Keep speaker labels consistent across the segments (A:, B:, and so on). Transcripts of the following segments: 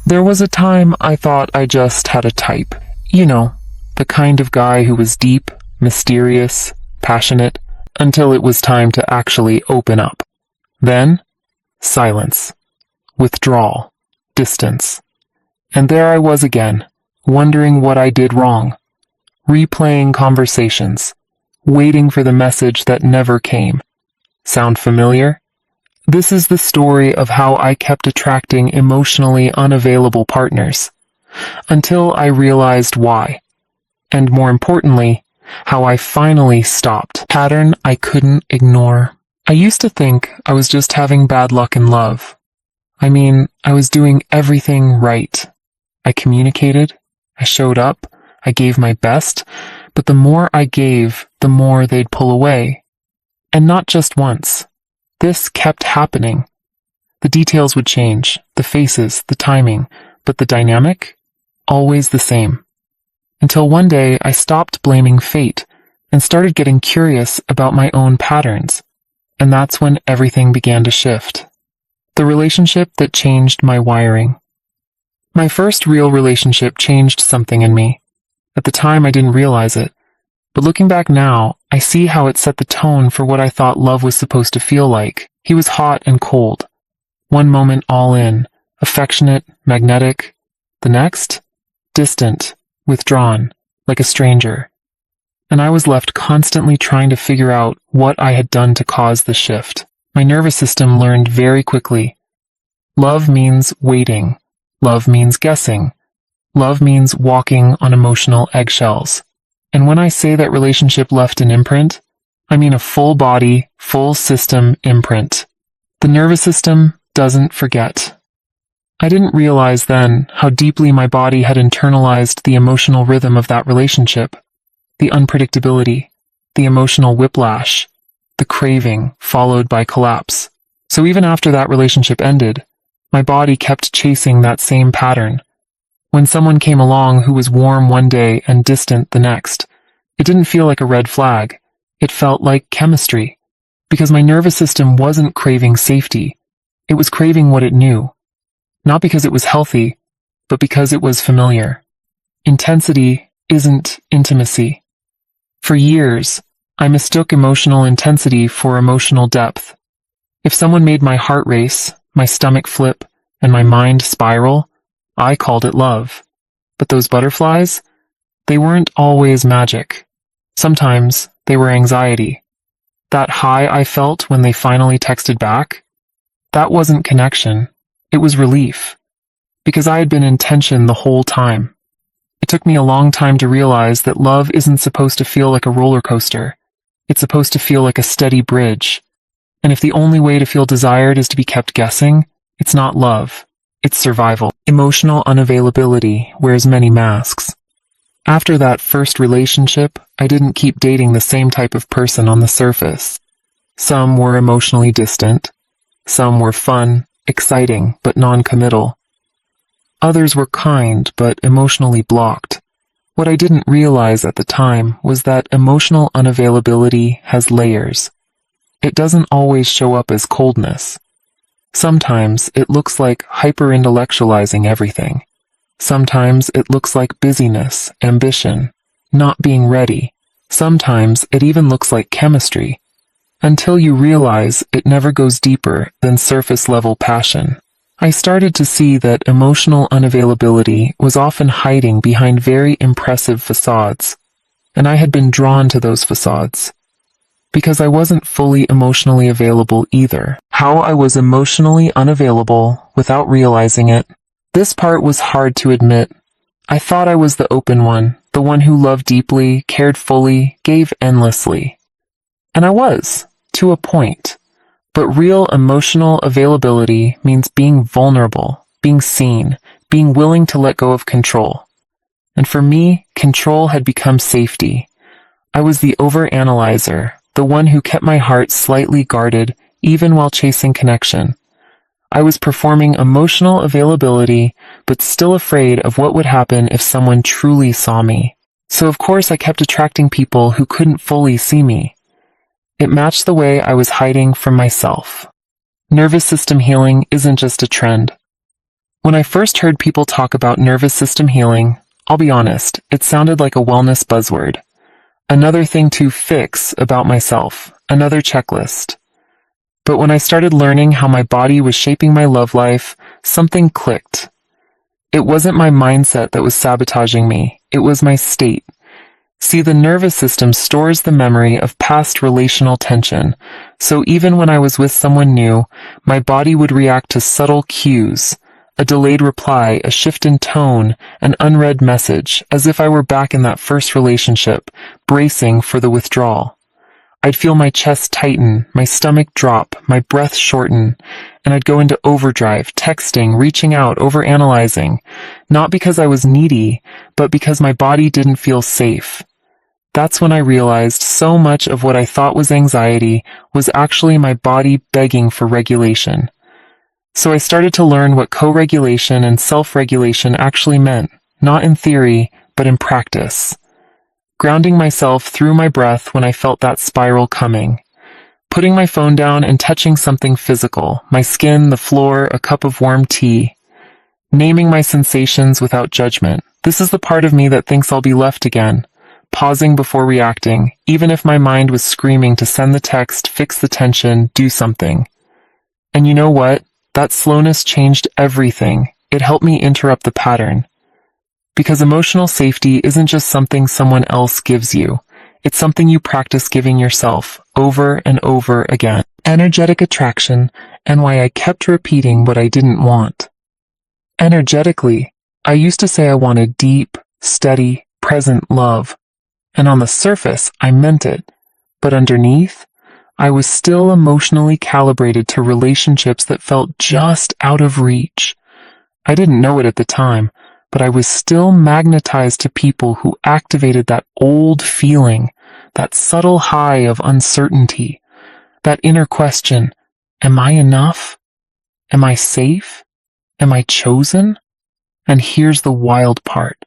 A: There was a time I thought I just had a type. You know, the kind of guy who was deep, mysterious, passionate, until it was time to actually open up. Then, silence, withdrawal, distance. And there I was again, wondering what I did wrong, replaying conversations, waiting for the message that never came. Sound familiar? This is the story of how I kept attracting emotionally unavailable partners, until I realized why, and more importantly, how I finally stopped. Pattern I couldn't ignore. I used to think I was just having bad luck in love. I mean, I was doing everything right. I communicated, I showed up, I gave my best, but the more I gave, the more they'd pull away. And not just once. This kept happening. The details would change, the faces, the timing, but the dynamic? Always the same. Until one day I stopped blaming fate and started getting curious about my own patterns. And that's when everything began to shift. The relationship that changed my wiring. My first real relationship changed something in me. At the time I didn't realize it, but looking back now, I see how it set the tone for what I thought love was supposed to feel like. He was hot and cold. One moment all in, affectionate, magnetic. The next, distant, withdrawn, like a stranger. And I was left constantly trying to figure out what I had done to cause the shift. My nervous system learned very quickly. Love means waiting. Love means guessing. Love means walking on emotional eggshells. And when I say that relationship left an imprint, I mean a full body, full system imprint. The nervous system doesn't forget. I didn't realize then how deeply my body had internalized the emotional rhythm of that relationship, the unpredictability, the emotional whiplash, the craving followed by collapse. So even after that relationship ended, my body kept chasing that same pattern. When someone came along who was warm one day and distant the next, it didn't feel like a red flag. It felt like chemistry, because my nervous system wasn't craving safety. It was craving what it knew. Not because it was healthy, but because it was familiar. Intensity isn't intimacy. For years, I mistook emotional intensity for emotional depth. If someone made my heart race, my stomach flip, and my mind spiral, I called it love. But those butterflies? They weren't always magic. Sometimes they were anxiety. That high I felt when they finally texted back? That wasn't connection. It was relief. Because I had been in tension the whole time. It took me a long time to realize that love isn't supposed to feel like a roller coaster. It's supposed to feel like a steady bridge. And if the only way to feel desired is to be kept guessing, it's not love. It's survival. Emotional unavailability wears many masks. After that first relationship, I didn't keep dating the same type of person on the surface. Some were emotionally distant. Some were fun, exciting, but non-committal. Others were kind, but emotionally blocked. What I didn't realize at the time was that emotional unavailability has layers. It doesn't always show up as coldness. Sometimes it looks like hyper-intellectualizing everything. Sometimes it looks like busyness, ambition, not being ready. Sometimes it even looks like chemistry, until you realize it never goes deeper than surface-level passion. I started to see that emotional unavailability was often hiding behind very impressive facades, and I had been drawn to those facades. Because I wasn't fully emotionally available either. How I was emotionally unavailable without realizing it. This part was hard to admit. I thought I was the open one, the one who loved deeply, cared fully, gave endlessly. And I was, to a point. But real emotional availability means being vulnerable, being seen, being willing to let go of control. And for me, control had become safety. I was the overanalyzer, the one who kept my heart slightly guarded even while chasing connection. I was performing emotional availability, but still afraid of what would happen if someone truly saw me. So of course I kept attracting people who couldn't fully see me. It matched the way I was hiding from myself. Nervous system healing isn't just a trend. When I first heard people talk about nervous system healing, I'll be honest, it sounded like a wellness buzzword. Another thing to fix about myself, another checklist. But when I started learning how my body was shaping my love life, something clicked. It wasn't my mindset that was sabotaging me, it was my state. See, the nervous system stores the memory of past relational tension, so even when I was with someone new, my body would react to subtle cues, a delayed reply, a shift in tone, an unread message, as if I were back in that first relationship, bracing for the withdrawal. I'd feel my chest tighten, my stomach drop, my breath shorten, and I'd go into overdrive, texting, reaching out, overanalyzing, not because I was needy, but because my body didn't feel safe. That's when I realized so much of what I thought was anxiety was actually my body begging for regulation. So I started to learn what co-regulation and self-regulation actually meant, not in theory, but in practice. Grounding myself through my breath when I felt that spiral coming. Putting my phone down and touching something physical, my skin, the floor, a cup of warm tea. Naming my sensations without judgment. This is the part of me that thinks I'll be left again. Pausing before reacting, even if my mind was screaming to send the text, fix the tension, do something. And you know what? That slowness changed everything. It helped me interrupt the pattern. Because emotional safety isn't just something someone else gives you. It's something you practice giving yourself, over and over again. Energetic attraction, and why I kept repeating what I didn't want. Energetically, I used to say I wanted deep, steady, present love. And on the surface, I meant it. But underneath, I was still emotionally calibrated to relationships that felt just out of reach. I didn't know it at the time, but I was still magnetized to people who activated that old feeling, that subtle high of uncertainty, that inner question, am I enough? Am I safe? Am I chosen? And here's the wild part.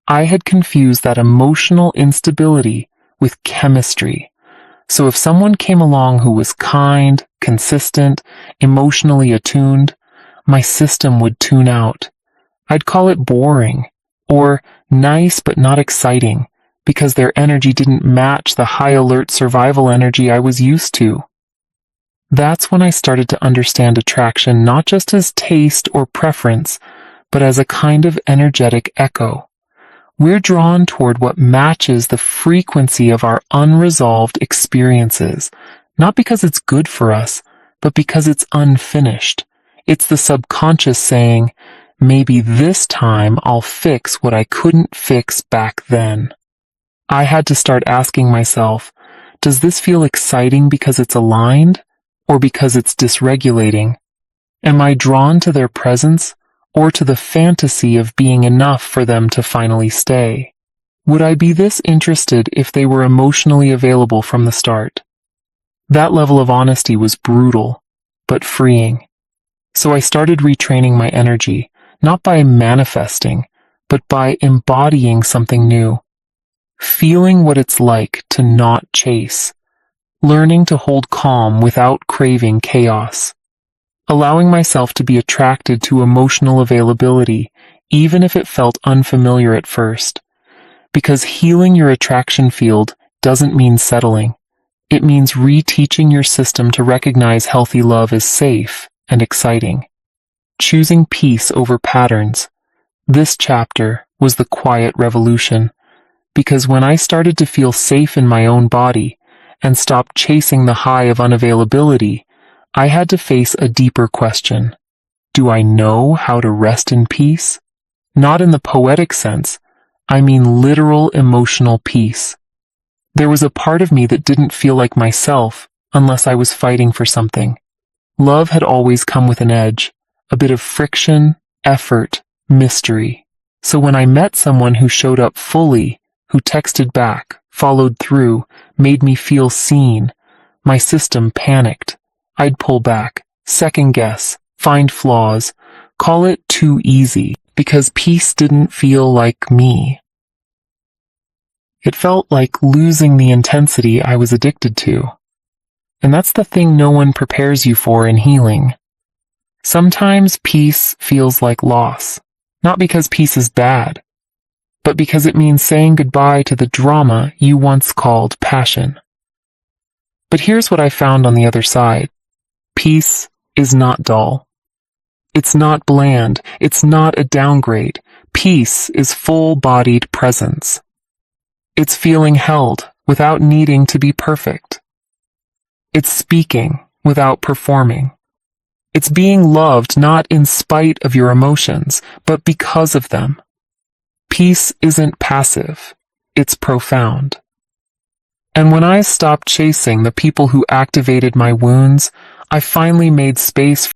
A: I had confused that emotional instability with chemistry. So if someone came along who was kind, consistent, emotionally attuned, my system would tune out. I'd call it boring, or nice but not exciting, because their energy didn't match the high-alert survival energy I was used to. That's when I started to understand attraction not just as taste or preference, but as a kind of energetic echo. We're drawn toward what matches the frequency of our unresolved experiences, not because it's good for us, but because it's unfinished. It's the subconscious saying, maybe this time I'll fix what I couldn't fix back then. I had to start asking myself, does this feel exciting because it's aligned, or because it's dysregulating? Am I drawn to their presence, or to the fantasy of being enough for them to finally stay? Would I be this interested if they were emotionally available from the start? That level of honesty was brutal, but freeing. So I started retraining my energy, not by manifesting, but by embodying something new. Feeling what it's like to not chase. Learning to hold calm without craving chaos. Allowing myself to be attracted to emotional availability, even if it felt unfamiliar at first. Because healing your attraction field doesn't mean settling. It means reteaching your system to recognize healthy love as safe and exciting. Choosing peace over patterns. This chapter was the quiet revolution. Because when I started to feel safe in my own body and stopped chasing the high of unavailability, I had to face a deeper question. Do I know how to rest in peace? Not in the poetic sense, I mean literal emotional peace. There was a part of me that didn't feel like myself unless I was fighting for something. Love had always come with an edge, a bit of friction, effort, mystery. So when I met someone who showed up fully, who texted back, followed through, made me feel seen, my system panicked. I'd pull back, second guess, find flaws, call it too easy, because peace didn't feel like me. It felt like losing the intensity I was addicted to. And that's the thing no one prepares you for in healing. Sometimes peace feels like loss, not because peace is bad, but because it means saying goodbye to the drama you once called passion. But here's what I found on the other side. Peace is not dull. It's not bland. It's not a downgrade. Peace is full-bodied presence. It's feeling held without needing to be perfect. It's speaking without performing. It's being loved not in spite of your emotions, but because of them. Peace isn't passive. It's profound. And when I stopped chasing the people who activated my wounds, I finally made space